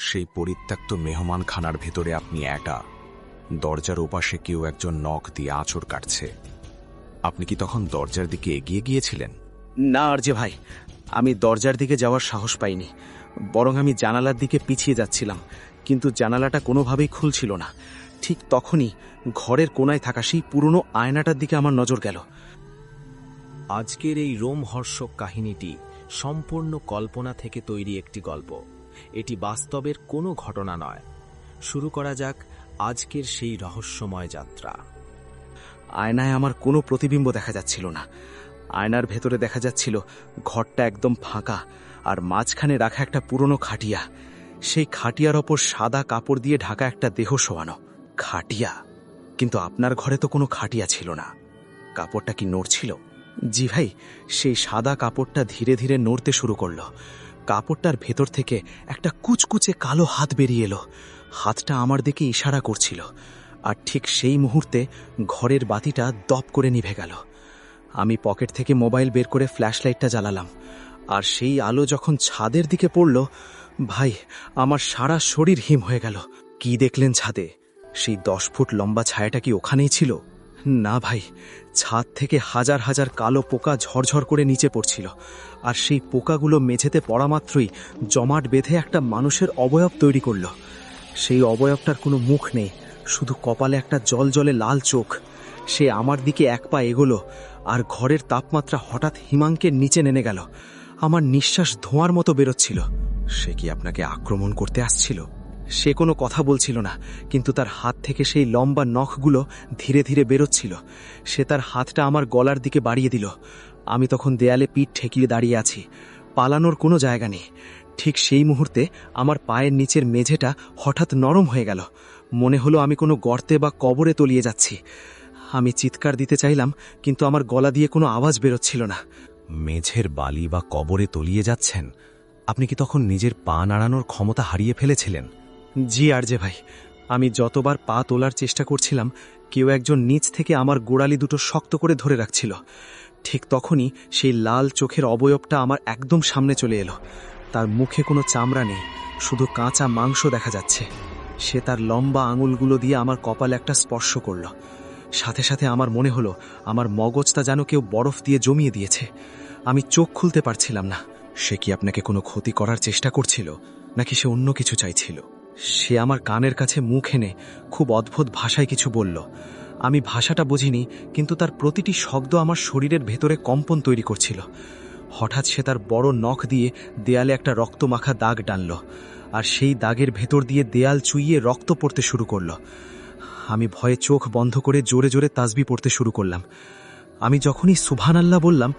সেই পরিত্যক্ত মেহমানখানার ভেতরে আপনি একা, দরজার ওপাশে কেউ একজন নখ দিয়ে আঁচড় কাটছে। আপনি কি তখন দরজার দিকে এগিয়ে গিয়েছিলেন? না আরজে ভাই, আমি দরজার দিকে যাওয়ার সাহস পাইনি, বরং আমি জানালার দিকে পিছিয়ে যাচ্ছিলাম, কিন্তু জানালাটা কোনোভাবেই খুলছিল না। ঠিক তখনই ঘরের কোনায় থাকা সেই পুরনো আয়নাটার দিকে আমার নজর গেল। আজকের এই রোমহর্ষক কাহিনীটি সম্পূর্ণ কল্পনা থেকে তৈরি একটি গল্প। এটি বাস্তবের কোনো ঘটনা নয়। শুরু করা যাক আজকের সেই রহস্যময় যাত্রা। আয়নায় আমার কোনো প্রতিবিম্ব দেখা যাচ্ছিল না। আয়নার ভেতরে দেখা যাচ্ছিল ঘরটা একদম ফাঁকা, আর মাঝখানে রাখা একটা পুরনো খাটিয়া। সেই খাটিয়ার ওপর সাদা কাপড় দিয়ে ঢাকা একটা দেহ শোয়ানো। খাটিয়া? কিন্তু আপনার ঘরে তো কোনো খাটিয়া ছিল না। কাপড়টা কি নড়ছিল? জি ভাই, সেই সাদা কাপড়টা ধীরে ধীরে নড়তে শুরু করল। কাপড়টার ভেতর থেকে একটা কুচকুচে কালো হাত বেরিয়ে এলো। হাতটা আমার দিকে ইশারা করছিল, আর ঠিক সেই মুহূর্তে ঘরের বাতিটা দপ করে নিভে গেল। আমি পকেট থেকে মোবাইল বের করে ফ্ল্যাশলাইটটা জ্বালালাম, আর সেই আলো যখন ছাদের দিকে পড়ল, ভাই, আমার সারা শরীর হিম হয়ে গেল। কি দেখলেন ছাদে? সেই 10 ফুট লম্বা ছায়াটা কি ওখানেই ছিল? না ভাই, ছাদ থেকে হাজার হাজার কালো পোকা ঝরঝর করে নিচে পড়ছিল, আর সেই পোকাগুলো মেঝেতে পড়া মাত্রই জমাট বেঁধে একটা মানুষের অবয়ব তৈরি করল। সেই অবয়বটার কোনো মুখ নেই, শুধু কপালে একটা জলজলে লাল চোখ। সে আমার দিকে এক পা এগোলো, আর ঘরের তাপমাত্রা হঠাৎ হিমাঙ্কের নিচে নেমে গেল। আমার নিঃশ্বাস ধোঁয়ার মতো বেরোচ্ছিল। সে কি আপনাকে আক্রমণ করতে আসছিল? সে কোনো কথা বলছিল না, কিন্তু তার হাত থেকে সেই লম্বা নখগুলো ধীরে ধীরে বেরোচ্ছিল। সে তার হাতটা আমার গলার দিকে বাড়িয়ে দিল। আমি তখন দেয়ালে পিঠ ঠেকিয়ে দাঁড়িয়ে আছি, পালানোর কোনো জায়গা নেই। ঠিক সেই মুহূর্তে আমার পায়ের নিচের মেঝেটা হঠাৎ নরম হয়ে গেল। মনে হলো আমি কোনো গর্তে বা কবরে তলিয়ে যাচ্ছি। আমি চিৎকার দিতে চাইলাম, কিন্তু আমার গলা দিয়ে কোনো আওয়াজ বেরোচ্ছিল না। মেঝের বালি বা কবরে তলিয়ে যাচ্ছেন? আপনি কি তখন নিজের পা নাড়ানোর ক্ষমতা হারিয়ে ফেলেছিলেন? জি আরজে ভাই, আমি যতবার পা তোলার চেষ্টা করছিলাম, কেউ একজন নিচ থেকে আমার গোড়ালি দুটো শক্ত করে ধরে রাখছিল। ঠিক তখনই সেই লাল চোখের অবয়বটা আমার একদম সামনে চলে এলো। তার মুখে কোনো চামড়া নেই, শুধু কাঁচা মাংস দেখা যাচ্ছে। সে তার লম্বা আঙুলগুলো দিয়ে আমার কপালে একটা স্পর্শ করল। সাথে সাথে আমার মনে হলো আমার মগজটা যেন কেউ বরফ দিয়ে জমিয়ে দিয়েছে। আমি চোখ খুলতে পারছিলাম না। সে কি আপনাকে কোনো ক্ষতি করার চেষ্টা করছিল, নাকি সে অন্য কিছু চাইছিল? সে আমার কানের কাছে মুখ এনে খুব অদ্ভুত ভাষায় কিছু বলল। আমি ভাষাটা বুঝিনি, কিন্তু তার প্রতিটি শব্দ আমার শরীরের ভেতরে কম্পন তৈরি করছিল। হঠাৎ সে তার বড় নখ দিয়ে দেয়ালে একটা রক্তমাখা দাগ টানল, আর সেই দাগের ভেতর দিয়ে দেয়াল চুইয়ে রক্ত পড়তে শুরু করল। আমি ভয়ে চোখ বন্ধ করে জোরে জোরে তাসবিহ পড়তে শুরু করলাম। আমি যখনই সুবহানাল্লাহ বললাম,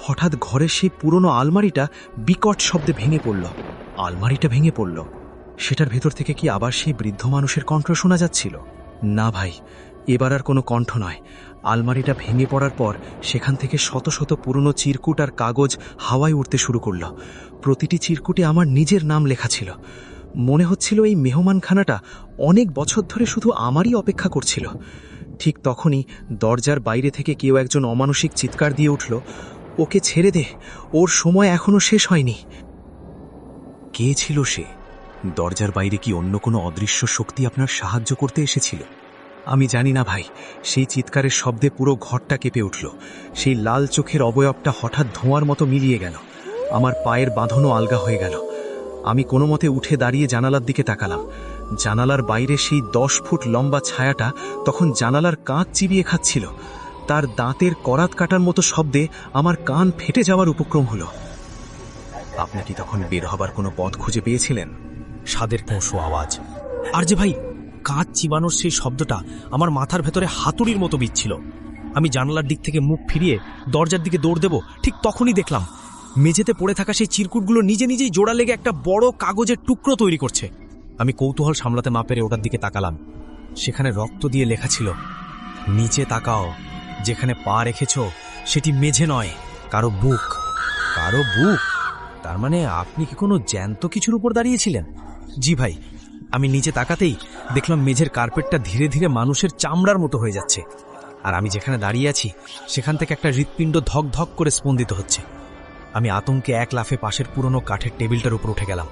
হঠাৎ ঘরের সেই পুরনো আলমারিটা বিকট শব্দে ভেঙে পড়ল। আলমারিটা ভেঙে পড়ল? সেটার ভেতর থেকে কি আবার সেই বৃদ্ধ মানুষের কণ্ঠ শোনা যাচ্ছিল? না ভাই, এবার আর কোনো কণ্ঠ নয়। আলমারিটা ভেঙে পড়ার পর সেখান থেকে শত শত পুরনো চিরকুট আর কাগজ হাওয়ায় উড়তে শুরু করল। প্রতিটি চিরকুটে আমার নিজের নাম লেখা ছিল। মনে হচ্ছিল এই মেহমানখানাটা অনেক বছর ধরে শুধু আমারই অপেক্ষা করছিল। ঠিক তখনই দরজার বাইরে থেকে কেউ একজন অমানসিক চিৎকার দিয়ে উঠল, ওকে ছেড়ে দে, ওর সময় এখনো শেষ হয়নি। কে ছিল সে? দরজার বাইরে কি অন্য কোনো অদৃশ্য শক্তি আপনার সাহায্য করতে এসেছিল? আমি জানি না ভাই, সেই চিৎকারের শব্দে পুরো ঘরটা কেঁপে উঠল। সেই লাল চোখের অবয়বটা হঠাৎ ধোঁয়ার মতো মিলিয়ে গেল। আমার পায়ের বাঁধনও আলগা হয়ে গেল। আমি কোনো মতে উঠে দাঁড়িয়ে জানালার দিকে তাকালাম। জানালার বাইরে সেই 10 ফুট লম্বা ছায়াটা তখন জানালার কাঁচ চিবিয়ে খাচ্ছিল। তার দাঁতের করাত কাটার মতো শব্দে আমার কান ফেটে যাওয়ার উপক্রম হলো। আপনি কি তখন বের হবার কোনো পথ খুঁজে পেয়েছিলেন? স্বাদের পৌঁছো আওয়াজ। আর যে ভাই, কাঁচ চিবানোর সেই শব্দটা আমার মাথার ভেতরে হাতুড়ির মতো বিচ্ছিল। আমি জানালার দিক থেকে মুখ ফিরিয়ে দরজার দিকে দৌড় দেব, ঠিক তখনই দেখলাম মেঝেতে পড়ে থাকা সেই চিরকুটগুলো নিজে নিজেই জোড়া লেগে একটা বড় কাগজের টুকরো তৈরি করছে। আমি কৌতূহল সামলাতে না পেরে ওটার দিকে তাকালাম। সেখানে রক্ত দিয়ে লেখা ছিল, নিচে তাকাও, যেখানে পা রেখেছ সেটি মেঝে নয়, কারো বুক। কারো বুক? তার মানে আপনি কি কোনো জ্যান্ত কিছুর উপর দাঁড়িয়েছিলেন? জি ভাই, আমি নিচে তাকাতেই দেখলাম মেঝের কার্পেটটা ধীরে ধীরে মানুষের চামড়ার মতো হয়ে যাচ্ছে, আর আমি যেখানে দাঁড়িয়ে আছি সেখান থেকে একটা হৃৎপিণ্ড ধক ধক করে স্পন্দিত হচ্ছে। আমি আতঙ্কে এক লাফে পাশের পুরনো কাঠের টেবিলটার উপর উঠে গেলাম।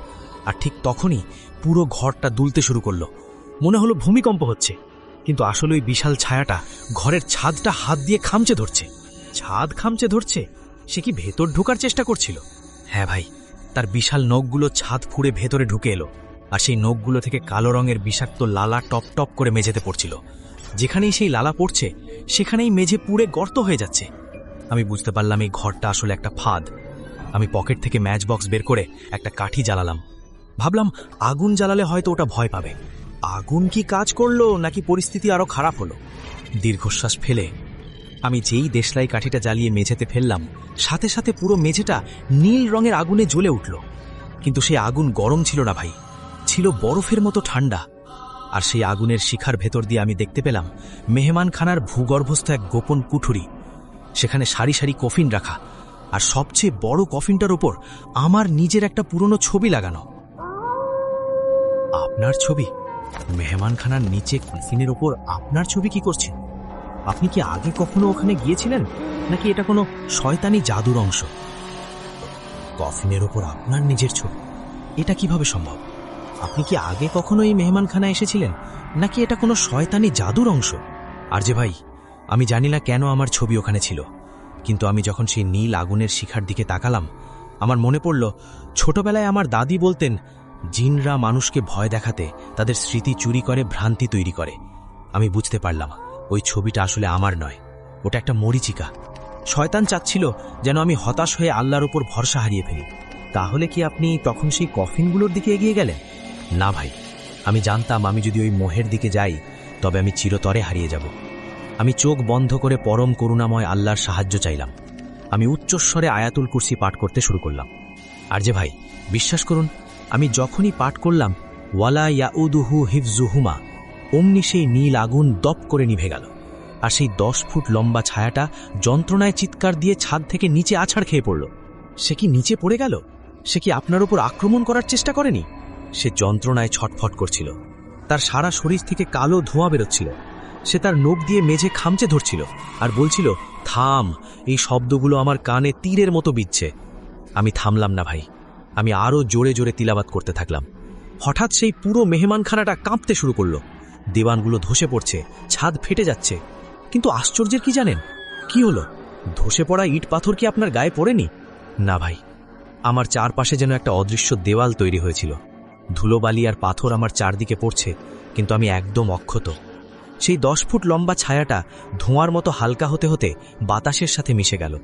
আর ঠিক তখনই পুরো ঘরটা দুলতে শুরু করলো। মনে হলো ভূমিকম্প হচ্ছে, কিন্তু আসলে ওই বিশাল ছায়াটা ঘরের ছাদটা হাত দিয়ে খামচে ধরছে। ছাদ খামচে ধরছে? সে কি ভেতর ঢোকার চেষ্টা করছিল? হ্যাঁ ভাই, তার বিশাল নখগুলো ছাদ ফুঁড়ে ভেতরে ঢুকে এলো, আর সেই নখগুলো থেকে কালো রঙের বিষাক্ত লালা টপ টপ করে মেঝেতে পড়ছিল। যেখানেই সেই লালা পড়ছে সেখানেই মেঝে পুড়ে গর্ত হয়ে যাচ্ছে। আমি বুঝতে পারলাম এই ঘরটা আসলে একটা ফাঁদ। আমি পকেট থেকে ম্যাচ বক্স বের করে একটা কাঠি জ্বালালাম। ভাবলাম আগুন জ্বালালে হয়তো ওটা ভয় পাবে। আগুন কি কাজ করলো নাকি পরিস্থিতি আরো খারাপ হলো? দীর্ঘশ্বাস ফেলে আমি যেই দেশলাই কাঠিটা জ্বালিয়ে মেঝেতে ফেললাম, সাথে সাথে পুরো মেঝেটা নীল রঙের আগুনে জ্বলে উঠল। কিন্তু সেই আগুন গরম ছিল না ভাই, ছিল বরফের মতো ঠান্ডা। আর সেই আগুনের শিখার ভেতর দিয়ে আমি দেখতে পেলাম মেহমানখানার ভূগর্ভস্থ এক গোপন কুঠুরি। সেখানে সারি সারি কফিন রাখা, আর সবচেয়ে বড় কফিনটার উপর আমার নিজের একটা পুরনো ছবি লাগানো। আপনার ছবি? মেহমানখানার নিচে কফিনের উপর আপনার ছবি কি করছে? আপনি কি আগে কখনো ওখানে গিয়েছিলেন, নাকি এটা কোনো শয়তানি জাদুর অংশ? কফিনের ওপর আপনার নিজের ছবি, এটা কিভাবে সম্ভব? আপনি কি আগে কখনো এই মেহমানখানায় এসেছিলেন, নাকি এটা কোনো শয়তানি জাদুর অংশ? আর যে ভাই, আমি জানি না কেন আমার ছবি ওখানে ছিল, কিন্তু আমি যখন সেই নীল আগুনের শিখার দিকে তাকালাম, আমার মনে পড়ল ছোটবেলায় আমার দাদি বলতেন, জিনরা মানুষকে ভয় দেখাতে তাদের স্মৃতি চুরি করে ভ্রান্তি তৈরি করে। আমি বুঝতে পারলাম ওই ছবিটা আসলে আমার নয়, ওটা একটা মরীচিকা। শয়তান চাচ্ছিল যেন আমি হতাশ হয়ে আল্লাহর উপর ভরসা হারিয়ে ফেলি। তাহলে কি আপনি তখন সেই কফিনগুলোর দিকে এগিয়ে গেলেন? না ভাই, আমি জানতাম আমি যদি ওই মোহের দিকে যাই তবে আমি চিরতরে হারিয়ে যাব। আমি চোখ বন্ধ করে পরম করুণাময় আল্লাহর সাহায্য চাইলাম। আমি উচ্চস্বরে আয়াতুল কুরসি পাঠ করতে শুরু করলাম। আর যে ভাই, বিশ্বাস করুন, আমি যখনই পাঠ করলাম ওয়ালা ইয়াউদুহু হিফজুহুমা, অমনি সেই নীল আগুন দপ করে নিভে গেল, আর সেই 10 ফুট লম্বা ছায়াটা যন্ত্রণায় চিৎকার দিয়ে ছাদ থেকে নিচে আছাড় খেয়ে পড়ল। সে কি নিচে পড়ে গেল? সে কি আপনার উপর আক্রমণ করার চেষ্টা করেনি? সে যন্ত্রণায় ছটফট করছিল, তার সারা শরীর থেকে কালো ধোঁয়া বেরোচ্ছিল। সে তার নখ দিয়ে মেঝে খামচে ধরছিল আর বলছিল, থাম, এই শব্দগুলো আমার কানে তীরের মতো বিচ্ছে। আমি থামলাম না ভাই, আমি আরও জোরে জোরে তিলাবাত করতে থাকলাম। হঠাৎ সেই পুরো মেহমানখানাটা কাঁপতে শুরু করলো। দেওয়ানগুলো ধসে পড়ছে, ছাদ ফেটে যাচ্ছে। কিন্তু আশ্চর্যের কি জানেন? কি হলো? ধসে পড়া ইট পাথর কি আপনার গায়ে পড়েনি? না ভাই, আমার চারপাশে যেন একটা অদৃশ্য দেওয়াল তৈরি হয়েছিল। ধুলোবালি আর পাথর আমার চারদিকে পড়ছে, কিন্তু আমি একদম অক্ষত। সেই 10 ফুট লম্বা ছায়াটা ধোঁয়ার মতো হালকা হতে হতে বাতাসের সাথে মিশে গেল।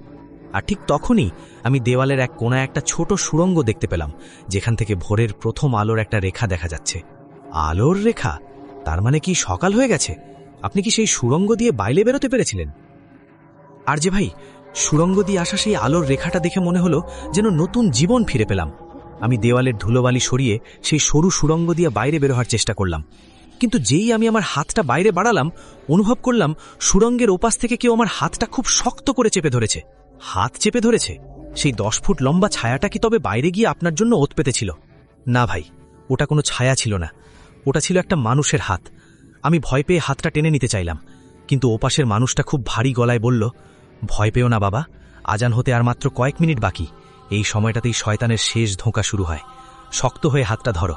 আর ঠিক তখনই আমি দেওয়ালের এক কোণায় একটা ছোট সুড়ঙ্গ দেখতে পেলাম, যেখান থেকে ভোরের প্রথম আলোর একটা রেখা দেখা যাচ্ছে। আলোর রেখা? তার মানে কি সকাল হয়ে গেছে? আপনি কি সেই সুড়ঙ্গ দিয়ে বাইরে বেরোতে পেরেছিলেন? আর যে ভাই, সুড়ঙ্গ দিয়ে আসা সেই আলোর রেখাটা দেখে মনে হলো যেন নতুন জীবন ফিরে পেলাম। আমি দেওয়ালের ধুলোবালি সরিয়ে সেই সরু সুড়ঙ্গ দিয়ে বাইরে বের হওয়ার চেষ্টা করলাম, কিন্তু যেই আমি আমার হাতটা বাইরে বাড়ালাম, অনুভব করলাম সুড়ঙ্গের ওপাশ থেকে কেউ আমার হাতটা খুব শক্ত করে চেপে ধরেছে। হাত চেপে ধরেছে? সেই 10 ফুট লম্বা ছায়াটা কি তবে বাইরে গিয়ে আপনার জন্য ওত পেতেছিল? না ভাই, ওটা কোনো ছায়া ছিল না, ওটা ছিল একটা মানুষের হাত। আমি ভয় পেয়ে হাতটা টেনে নিতে চাইলাম, কিন্তু ওপাশের মানুষটা খুব ভারী গলায় বলল, ভয় পেও না বাবা, আজান হতে আর মাত্র কয়েক মিনিট বাকি। এই সময়টাতেই শয়তানের শেষ ধোঁকা শুরু হয়। শক্ত হয়ে হাতটা ধরো।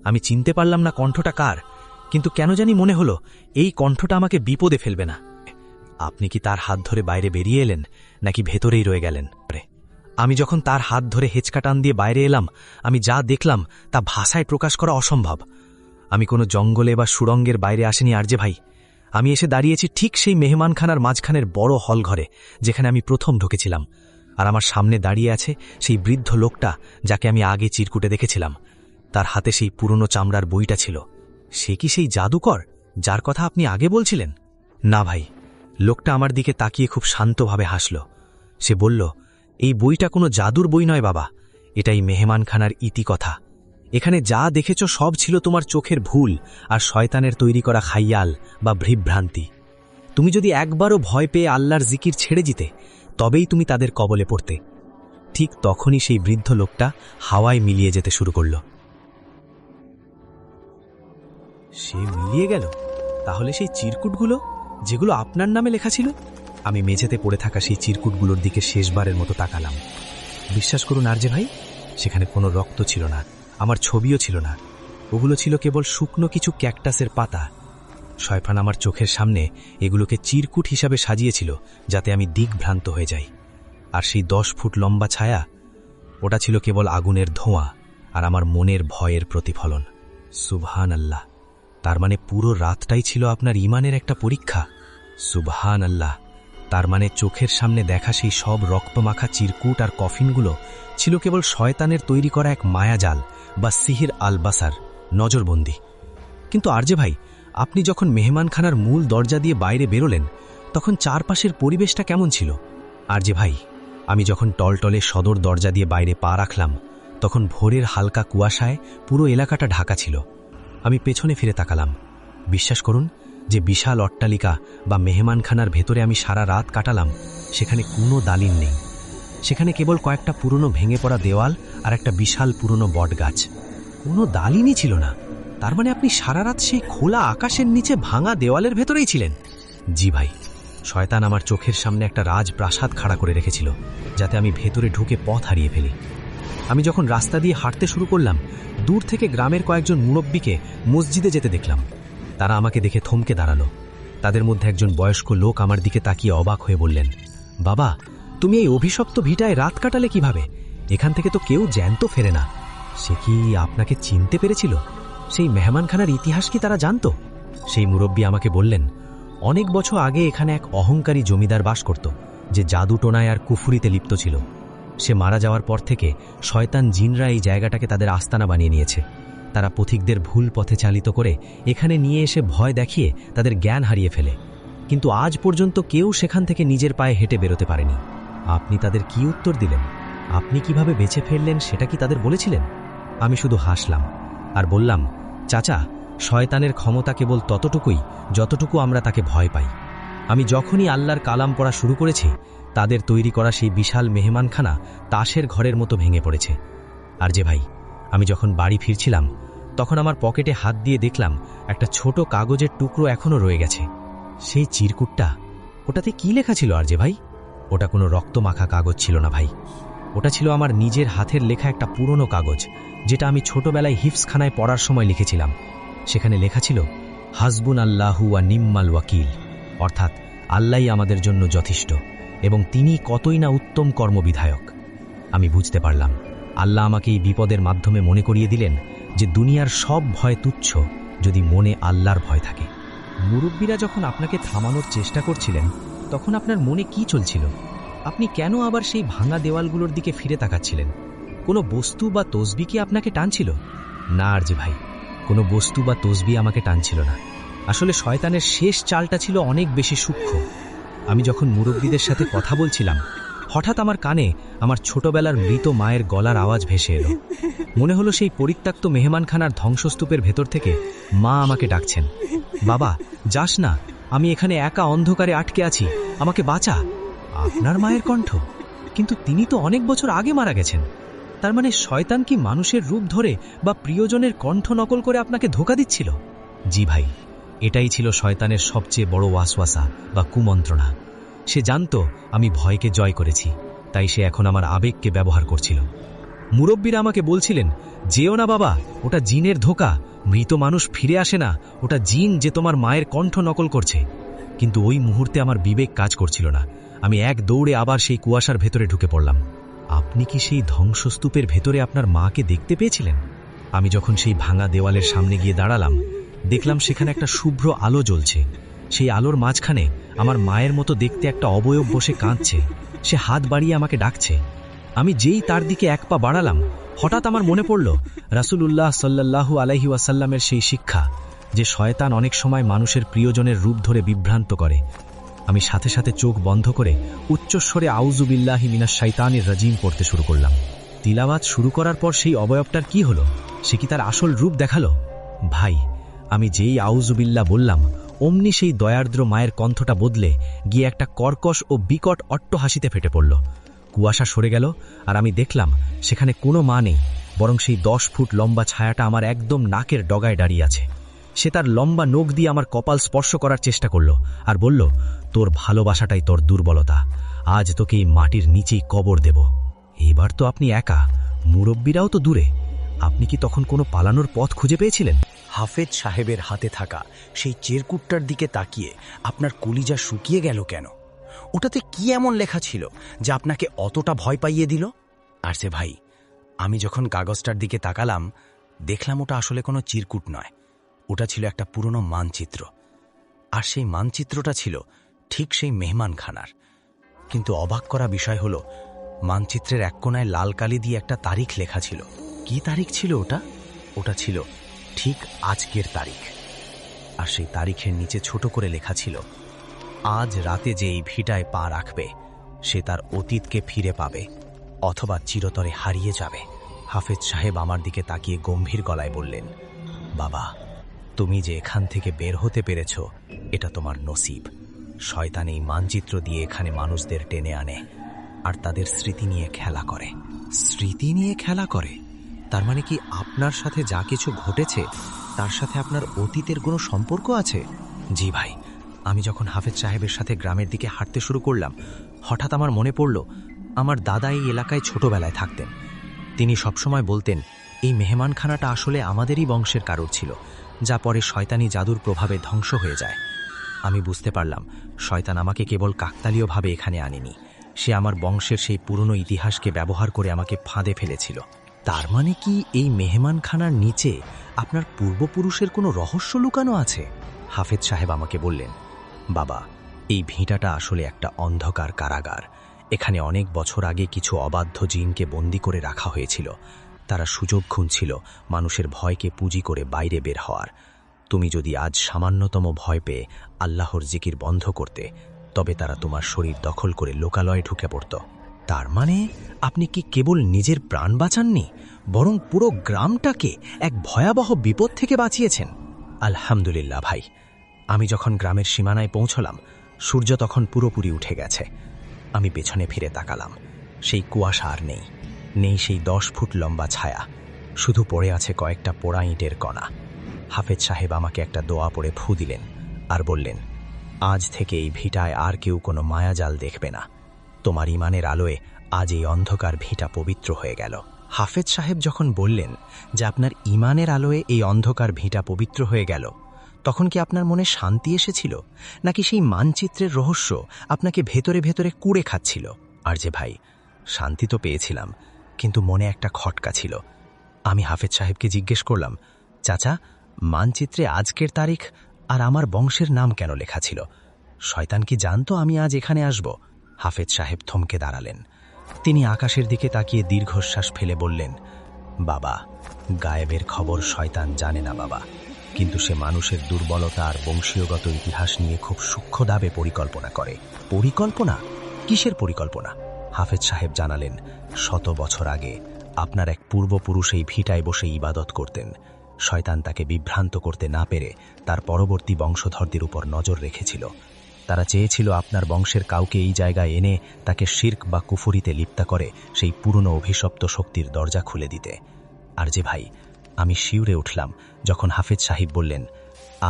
আমি চিনতে পারলাম না কণ্ঠটা কার, কিন্তু কেন জানি মনে হলো এই কণ্ঠটা আমাকে বিপদে ফেলবে না। আপনি কি তার হাত ধরে বাইরে বেরিয়ে এলেন, নাকি ভেতরেই রয়ে গেলেন? আমি যখন তার হাত ধরে হেঁচকা টান দিয়ে বাইরে এলাম, আমি যা দেখলাম তা ভাষায় প্রকাশ করা অসম্ভব। আমি কোনো জঙ্গলে বা সুড়ঙ্গের বাইরে আসিনি আর যে ভাই, আমি এসে দাঁড়িয়েছি ঠিক সেই মেহমানখানার মাঝখানের বড় হল ঘরে, যেখানে আমি প্রথম ঢুকেছিলাম। আর আমার সামনে দাঁড়িয়ে আছে সেই বৃদ্ধ লোকটা যাকে আমি আগে চিরকুটে দেখেছিলাম। তার হাতে সেই পুরনো চামড়ার বইটা ছিল। সে কি সেই জাদুকর যার কথা আপনি আগে বলছিলেন? না ভাই, লোকটা আমার দিকে তাকিয়ে খুব শান্তভাবে হাসল। সে বলল, এই বইটা কোনো জাদুর বই নয় বাবা, এটাই মেহমানখানার ইতিকথা। এখানে যা দেখেছ সব ছিল তোমার চোখের ভুল আর শয়তানের তৈরি করা খাইয়াল বা ভ্রিভ্রান্তি। তুমি যদি একবারও ভয় পেয়ে আল্লাহর জিকির ছেড়ে দিতে, তবেই তুমি তাদের কবলে পড়তে। ঠিক তখনই সেই বৃদ্ধ লোকটা হাওয়ায় মিলিয়ে যেতে শুরু করল। সে মিলিয়ে গেল? তাহলে সেই চিরকুটগুলো, যেগুলো আপনার নামে লেখা ছিল? আমি মেঝেতে পড়ে থাকা সেই চিরকুটগুলোর দিকে শেষবারের মতো তাকালাম। বিশ্বাস করুন আর যে ভাই, সেখানে কোনো রক্ত ছিল না, আমার ছবিও ছিল না, ওগুলো ছিল কেবল শুকনো কিছু ক্যাকটাসের পাতা। শয়তান আমার চোখের সামনে এগুলোকে চিরকুট হিসাবে সাজিয়েছিল যাতে আমি দিকভ্রান্ত হয়ে যাই। আর সেই 10 ফুট লম্বা ছায়া, ওটা ছিল কেবল আগুনের ধোঁয়া আর আমার মনের ভয়ের প্রতিফলন। সুবহান আল্লাহ, তার মানে পুরো রাতটাই ছিল আপনার ঈমানের একটা পরীক্ষা। সুবহান আল্লাহ, তার মানে চোখের সামনে দেখা সেই সব রক্তমাখা চিরকুট আর কফিনগুলো ছিল কেবল শয়তানের তৈরি করা এক মায়াজাল বা সিহির আল বাসার, নজরবন্দি। কিন্তু আরজে ভাই, আপনি যখন মেহমানখানার মূল দরজা দিয়ে বাইরে বেরোলেন তখন চারপাশের পরিবেশটা কেমন ছিল? আরজে ভাই, আমি যখন টলটলে সদর দরজা দিয়ে বাইরে পা রাখলাম তখন ভোরের হালকা কুয়াশায় পুরো এলাকাটা ঢাকা ছিল। আমি পেছনে ফিরে তাকালাম। বিশ্বাস করুন যে বিশাল অট্টালিকা বা মেহমানখানার ভেতরে আমি সারা রাত কাটালাম, সেখানে কোনো দালিন নেই। সেখানে কেবল কয়েকটা পুরনো ভেঙে পড়া দেওয়াল আর একটা বিশাল পুরনো বটগাছ। কোনো দালিনই ছিল না। তার মানে আপনি সারা রাত সেই খোলা আকাশের নিচে ভাঙা দেওয়ালের ভেতরেই ছিলেন? জি ভাই, শয়তান আমার চোখের সামনে একটা রাজপ্রাসাদ খাড়া করে রেখেছিল যাতে আমি ভেতরে ঢুকে পথ হারিয়ে ফেলি। আমি যখন রাস্তা দিয়ে হাঁটতে শুরু করলাম, দূর থেকে গ্রামের কয়েকজন মুরব্বীকে মসজিদে যেতে দেখলাম। তারা আমাকে দেখে থমকে দাঁড়ালো। তাদের মধ্যে একজন বয়স্ক লোক আমার দিকে তাকিয়ে অবাক হয়ে বললেন, বাবা, তুমি এই অভিশপ্ত ভিটায় রাত কাটালে কিভাবে? এখান থেকে তো কেউ জ্যান্ত ফেরে না। সে কি আপনাকে চিনতে পেরেছিল? সেই মেহমানখানার ইতিহাস কি তারা জানত? সেই মুরব্বী আমাকে বললেন, অনেক বছর আগে এখানে এক অহংকারী জমিদার বাস করত, যে জাদুটোনায় আর কুফুরিতে লিপ্ত ছিল। সে মারা যাওয়ার পর থেকে শয়তান জিনরা এই জায়গাটাকে তাদের আস্তানা বানিয়ে নিয়েছে। তারা পথিকদের ভুল পথে চালিত করে এখানে নিয়ে এসে ভয় দেখিয়ে তাদের জ্ঞান হারিয়ে ফেলে। কিন্তু আজ পর্যন্ত কেউ সেখান থেকে নিজের পায়ে হেঁটে বেরোতে পারেনি। আপনি তাদের কি উত্তর দিলেন? আপনি কিভাবে বেঁচে ফেললেন সেটা কি তাদের বলেছিলেন? আমি শুধু হাসলাম আর বললাম, চাচা, শয়তানের ক্ষমতা কেবল ততটুকুই যতটুকু আমরা তাকে ভয় পাই। আমি যখনই আল্লাহর কালাম পড়া শুরু করেছি, তাদের তৈরি করা সেই বিশাল মেহমানখানা তাসের ঘরের মতো ভেঙে পড়েছে। আর যে ভাই, আমি যখন বাড়ি ফিরছিলাম তখন আমার পকেটে হাত দিয়ে দেখলাম একটা ছোট কাগজের টুকরো এখনো রয়ে গেছে। সেই চিরকুটটা, ওটাতে কি লেখা ছিল আর যে ভাই? ওটা কোনো রক্তমাখা কাগজ ছিল না ভাই। ওটা ছিল আমার নিজের হাতের লেখা একটা পুরনো কাগজ, যেটা আমি ছোটবেলায় হিফজখানায় পড়ার সময় লিখেছিলাম। সেখানে লেখা ছিল, হাসবুন আল্লাহু ওয়া নিম্মাল ওয়াকিল, অর্থাৎ আল্লাহই আমাদের জন্য যথেষ্ট এবং তিনি কতই না উত্তম কর্মবিধায়ক। আমি বুঝতে পারলাম আল্লাহ আমাকে এই বিপদের মাধ্যমে মনে করিয়ে দিলেন যে দুনিয়ার সব ভয় তুচ্ছ যদি মনে আল্লাহর ভয় থাকে। মুরব্বীরা যখন আপনাকে থামানোর চেষ্টা করছিলেন তখন আপনার মনে কি চলছিল? আপনি কেন আবার সেই ভাঙা দেওয়ালগুলোর দিকে ফিরে তাকাচ্ছিলেন? কোনো বস্তু বা তসবি কি আপনাকে টানছিল? না আর যে ভাই, কোনো বস্তু বা তসবি আমাকে টানছিল না। আসলে শয়তানের শেষ চালটা ছিল অনেক বেশি সূক্ষ্ম। আমি যখন মুরব্বীদের সাথে কথা বলছিলাম, হঠাৎ আমার কানে আমার ছোটবেলার মৃত মায়ের গলার আওয়াজ ভেসে এলো। মনে হলো সেই পরিত্যক্ত মেহমানখানার ধ্বংসস্তূপের ভেতর থেকে মা আমাকে ডাকছেন, বাবা, যাস না, আমি এখানে একা অন্ধকারে আটকে আছি, আমাকে বাঁচা। আপনার মায়ের কণ্ঠ? কিন্তু তিনি তো অনেক বছর আগে মারা গেছেন। তার মানে শয়তান কি মানুষের রূপ ধরে বা প্রিয়জনের কণ্ঠ নকল করে আপনাকে ধোঁকা দিচ্ছিল? জি ভাই, এটাই ছিল শয়তানের সবচেয়ে বড় ওয়াসওয়াসা বা কুমন্ত্রণা। সে জানত আমি ভয়কে জয় করেছি, তাই সে এখন আমার আবেগকে ব্যবহার করছিল। মুরব্বীরা আমাকে বলছিলেন, যেও না বাবা, ওটা জিনের ধোঁকা, মৃত মানুষ ফিরে আসে না, ওটা জিন যে তোমার মায়ের কণ্ঠ নকল করছে। কিন্তু ওই মুহূর্তে আমার বিবেক কাজ করছিল না। আমি এক দৌড়ে আবার সেই কুয়াশার ভেতরে ঢুকে পড়লাম। আপনি কি সেই ধ্বংসস্তূপের ভেতরে আপনার মাকে দেখতে পেয়েছিলেন? আমি যখন সেই ভাঙা দেওয়ালের সামনে গিয়ে দাঁড়ালাম, দেখলাম সেখানে একটা শুভ্র আলো জ্বলছে। সেই আলোর মাঝখানে আমার মায়ের মতো দেখতে একটা অবয়ব বসে কাঁদছে। সে হাত বাড়িয়ে আমাকে ডাকছে। আমি যেই তার দিকে এক পা বাড়ালাম, হঠাৎ আমার মনে পড়ল রাসূলুল্লাহ সাল্লাল্লাহু আলাইহি ওয়াসাল্লামের সেই শিক্ষা যে শয়তান অনেক সময় মানুষের প্রিয়জনের রূপ ধরে বিভ্রান্ত করে। আমি সাথে সাথে চোখ বন্ধ করে উচ্চস্বরে আউযু বিল্লাহি মিনাশ শাইতানির রাজিম পড়তে শুরু করলাম। তিলাওয়াত শুরু করার পর সেই অবয়বটার কি হলো? সে কি তার আসল রূপ দেখালো? ভাই, আমি যেই আউযু বিল্লাহ বললাম, অমনি সেই দয়ার্দ্র মায়ের কণ্ঠটা বদলে গিয়ে একটা কর্কশ ও বিকট অট্টহাসিতে ফেটে পড়ল। কুয়াশা সরে গেল আর আমি দেখলাম সেখানে কোনো মা নেই, বরং সেই 10 ফুট লম্বা ছায়াটা আমার একদম নাকের ডগায় দাঁড়িয়ে আছে। সে তার লম্বা নখ দিয়ে আমার কপাল স্পর্শ করার চেষ্টা করল আর বলল, তোর ভালোবাসাটাই তোর দুর্বলতা, আজ তোকে এই মাটির নিচেই কবর দেব। এইবার তো আপনি একা, মুরব্বীরাও তো দূরে। আপনি কি তখন কোনো পালানোর পথ খুঁজে পেয়েছিলেন? হাফেজ সাহেবের হাতে থাকা সেই চেরকুটটার দিকে তাকিয়ে আপনার কলিজা শুকিয়ে গেল কেন? ওটাতে কি এমন লেখা ছিল যা আপনাকে অতটা ভয় পাইয়ে দিল? আর সে ভাই, আমি যখন কাগজটার দিকে তাকালাম, দেখলাম ওটা আসলে কোনো চিরকুট নয়, ওটা ছিল একটা পুরনো মানচিত্র। আর সেই মানচিত্রটা ছিল ঠিক সেই মেহমানখানার। কিন্তু অবাক করা বিষয় হলো, মানচিত্রের এক কোণায় লাল কালি দিয়ে একটা তারিখ লেখা ছিল। কি তারিখ ছিল ওটা? ওটা ছিল ঠিক আজকের তারিখ। আর সেই তারিখের নিচে ছোট করে লেখা ছিল, আজ রাতে যে এই ভিটায় পা রাখবে সে তার অতীতকে ফিরে পাবে অথবা চিরতরে হারিয়ে যাবে। হাফেজ সাহেব আমার দিকে তাকিয়ে গম্ভীর গলায় বললেন, বাবা, তুমি যে এখান থেকে বের হতে পেরেছ এটা তোমার নসিব। শয়তান এই মানচিত্র দিয়ে এখানে মানুষদের টেনে আনে আর তাদের স্মৃতি নিয়ে খেলা করে। স্মৃতি নিয়ে খেলা করে? তার মানে কি আপনার সাথে যা কিছু ঘটেছে তার সাথে আপনার অতীতের কোনো সম্পর্ক আছে? জি ভাই, আমি যখন হাফেজ সাহেবের সাথে গ্রামের দিকে হাঁটতে শুরু করলাম, হঠাৎ আমার মনে পড়ল আমার দাদা এই এলাকায় ছোটবেলায় থাকতেন। তিনি সবসময় বলতেন এই মেহমানখানাটা আসলে আমাদেরই বংশের কারোর ছিল, যা পরে শয়তানি জাদুর প্রভাবে ধ্বংস হয়ে যায়। আমি বুঝতে পারলাম শয়তান আমাকে কেবল কাকতালীয়ভাবে এখানে আনেনি, সে আমার বংশের সেই পুরনো ইতিহাসকে ব্যবহার করে আমাকে ফাঁদে ফেলেছিল। তার মানে কি এই মেহমানখানার নিচে আপনার পূর্বপুরুষের কোনো রহস্য লুকানো আছে? হাফেজ সাহেব আমাকে বললেন, বাবা, এই ভিটাটা আসলে একটা অন্ধকার কারাগার। এখানে অনেক বছর আগে কিছু অবাধ্য জিনকে বন্দী করে রাখা হয়েছিল। তারা সুযোগ খুঁজছিল মানুষের ভয়কে পুঁজি করে বাইরে বের হওয়ার। তুমি যদি আজ সামান্যতম ভয় পেয়ে আল্লাহর জিকির বন্ধ করতে, তবে তারা তোমার শরীর দখল করে লোকালয়ে ঢুকে পড়ত। তার মানে আপনি কি কেবল নিজের প্রাণ বাঁচাননি, বরং পুরো গ্রামটাকে এক ভয়াবহ বিপদ থেকে বাঁচিয়েছেন? আলহামদুলিল্লাহ ভাই। আমি যখন গ্রামের সীমানায় পৌঁছলাম, সূর্য তখন পুরোপুরি উঠে গেছে। আমি পেছনে ফিরে তাকালাম। সেই কুয়াশা আর নেই, নেই সেই 10 ফুট লম্বা ছায়া, শুধু পড়ে আছে কয়েকটা পোড়া ইটের কণা। হাফেজ সাহেব আমাকে একটা দোয়া পড়ে ফু দিলেন আর বললেন, আজ থেকে এই ভিটায় আর কেউ কোনো মায়াজাল দেখবে না। তোমার ইমানের আলোয় আজ এই অন্ধকার ভিটা পবিত্র হয়ে গেল। হাফেজ সাহেব যখন বললেন যে আপনার ইমানের আলোয় এই অন্ধকার ভিটা পবিত্র হয়ে গেল, তখন কি আপনার মনে শান্তি এসেছিল, নাকি সেই মানচিত্রের রহস্য আপনাকে ভেতরে ভেতরে কুড়ে খাচ্ছিল? আর যে ভাই, শান্তি তো পেয়েছিলাম, কিন্তু মনে একটা খটকা ছিল। আমি হাফেজ সাহেবকে জিজ্ঞেস করলাম, চাচা, মানচিত্রে আজকের তারিখ আর আমার বংশের নাম কেন লেখা ছিল? শয়তান কি জানতো আমি আজ এখানে আসব? হাফেজ সাহেব থমকে দাঁড়ালেন। তিনি আকাশের দিকে তাকিয়ে দীর্ঘশ্বাস ফেলে বললেন, বাবা, গায়েবের খবর শয়তান জানে না বাবা, কিন্তু সে মানুষের দুর্বলতা আর বংশীয়গত ইতিহাস নিয়ে খুব সূক্ষ্মভাবে পরিকল্পনা করে। পরিকল্পনা? কিসের পরিকল্পনা? হাফেজ সাহেব জানালেন, 100 বছর আগে আপনার এক পূর্বপুরুষ এই ভিটায় বসে ইবাদত করতেন। শয়তান তাকে বিভ্রান্ত করতে না পেরে তার পরবর্তী বংশধরদের উপর নজর রেখেছিল। তারা চেয়েছিল আপনার বংশের কাউকে এই জায়গায় এনে তাকে শিরক বা কুফরিতে লিপ্ত করে সেই পুরনো অভিশপ্ত শক্তির দরজা খুলে দিতে। আর যে ভাই, আমি শিউরে উঠলাম যখন হাফেজ সাহেব বললেন,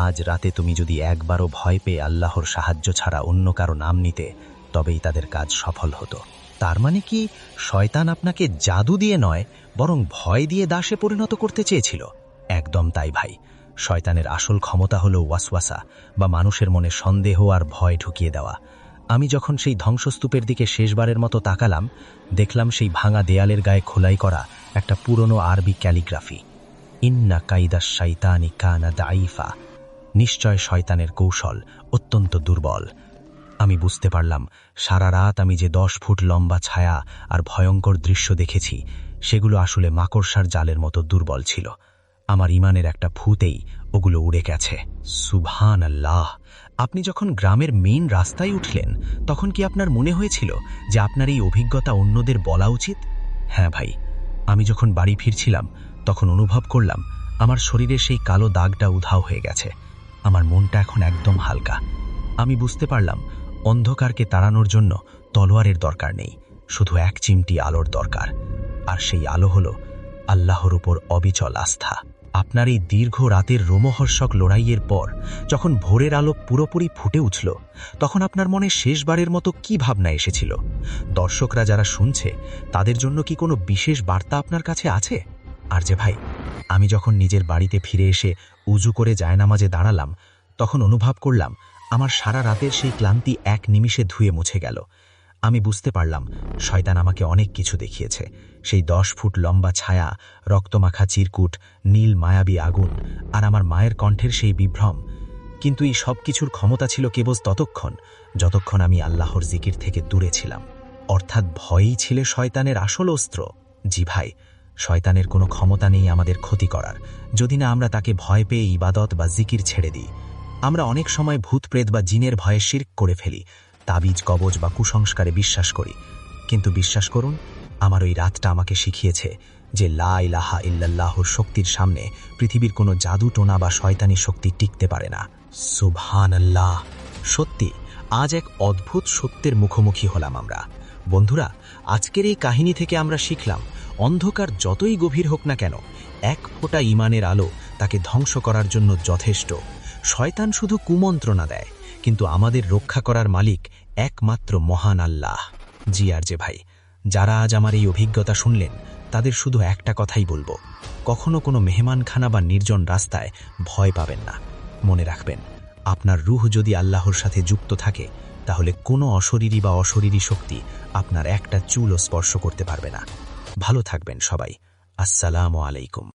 আজ রাতে তুমি যদি একবারও ভয় পেয়ে আল্লাহর সাহায্য ছাড়া অন্য কারো নাম নিতে, তবেই তাদের কাজ সফল হতো। তার মানে কি শয়তান আপনাকে জাদু দিয়ে নয়, বরং ভয় দিয়ে দাসে পরিণত করতে চেয়েছিল? একদম তাই ভাই। শয়তানের আসল ক্ষমতা হলো ওয়াসওয়াসা, বা মানুষের মনে সন্দেহ আর ভয় ঢুকিয়ে দেওয়া। আমি যখন সেই ধ্বংসস্তূপের দিকে শেষবারের মতো তাকালাম, দেখলাম সেই ভাঙা দেয়ালের গায়ে খোলাই করা একটা পুরনো আরবি ক্যালিগ্রাফি, ইন্না কাইদাশ শাইতানি কানা দাইফা, নিশ্চয় শয়তানের কৌশল অত্যন্ত দুর্বল। আমি বুঝতে পারলাম সারা রাত আমি যে 10 ফুট লম্বা ছায়া আর ভয়ঙ্কর দৃশ্য দেখেছি, সেগুলো আসলে মাকড়সার জালের মতো দুর্বল ছিল। আমার ইমানের একটা ফুতেই ওগুলো উড়ে গেছে। সুবহানাল্লাহ! আপনি যখন গ্রামের মেইন রাস্তায় উঠলেন, তখন কি আপনার মনে হয়েছিল যে আপনার এই অভিজ্ঞতা অন্যদের বলা উচিত? হ্যাঁ ভাই, আমি যখন বাড়ি ফিরছিলাম তখন অনুভব করলাম আমার শরীরে সেই কালো দাগটা উধাও হয়ে গেছে। আমার মনটা এখন একদম হালকা। আমি বুঝতে পারলাম অন্ধকারকে তাড়ানোর জন্য তলোয়ারের দরকার নেই, শুধু এক চিমটি আলোর দরকার। আর সেই আলো হলো আল্লাহর উপর অবিচল আস্থা। আপনার এই দীর্ঘ রাতের রোমহর্ষক লড়াইয়ের পর যখন ভোরের আলো পুরোপুরি ফুটে উঠল, তখন আপনার মনে শেষবারের মতো কি ভাবনা এসেছিল? দর্শকরা যারা শুনছে, তাদের জন্য কি কোনো বিশেষ বার্তা আপনার কাছে আছে? আর যে ভাই, আমি যখন নিজের বাড়িতে ফিরে এসে উজু করে জায়নামাজে দাঁড়ালাম, তখন অনুভব করলাম আমার সারা রাতের সেই ক্লান্তি এক নিমিষে ধুয়ে মুছে গেল। আমি বুঝতে পারলাম শয়তান আমাকে অনেক কিছু দেখিয়েছে। সেই 10 ফুট লম্বা ছায়া, রক্তমাখা চিরকুট, নীল মায়াবী আগুন, আর আমার মায়ের কণ্ঠের সেই বিভ্রম। কিন্তু এই সব কিছুর ক্ষমতা ছিল কেবল ততক্ষণ যতক্ষণ আমি আল্লাহর জিকির থেকে দূরে ছিলাম। অর্থাৎ ভয়ই ছিল শয়তানের আসল অস্ত্র। জি ভাই, শয়তানের কোনো ক্ষমতা নেই আমাদের ক্ষতি করার, যদি না আমরা তাকে ভয় পেয়ে ইবাদত বা জিকির ছেড়ে দিই। আমরা অনেক সময় ভূতপ্রেত বা জিনের ভয়ে শিরক করে ফেলি, তাবিজ কবজ বা কুসংস্কারে বিশ্বাস করি। কিন্তু বিশ্বাস করুন, আমার ওই রাতটা আমাকে শিখিয়েছে যে লা ইলাহা ইল্লাল্লাহর শক্তির সামনে পৃথিবীর কোনো জাদু টোনা বা শয়তানি শক্তি টিকতে পারে না। সুবহানাল্লাহ। সত্যি, আজ এক অদ্ভুত সত্যের মুখোমুখি হলাম আমরা। বন্ধুরা, আজকের এই কাহিনী থেকে আমরা শিখলাম, অন্ধকার যতই গভীর হোক না কেন, এক ফোঁটা ঈমানের আলো তাকে ধ্বংস করার জন্য যথেষ্ট। শয়তান শুধু কুমন্ত্রণা দেয়, কিন্তু আমাদের রক্ষা করার মালিক একমাত্র মহান আল্লাহ। জি আর যে ভাই, যারা আজ আমার এই অভিজ্ঞতা শুনলেন, তাদের শুধু একটা কথাই বলবো, কখনো কোনো মেহমানখানা বা নির্জন রাস্তায় ভয় পাবেন না। মনে রাখবেন, আপনার রূহ যদি আল্লাহর সাথে যুক্ত থাকে, তাহলে কোনো অশরীরী বা অশরীরী শক্তি আপনার একটা চুলও স্পর্শ করতে পারবে না। ভালো থাকবেন সবাই। আসসালামু আলাইকুম।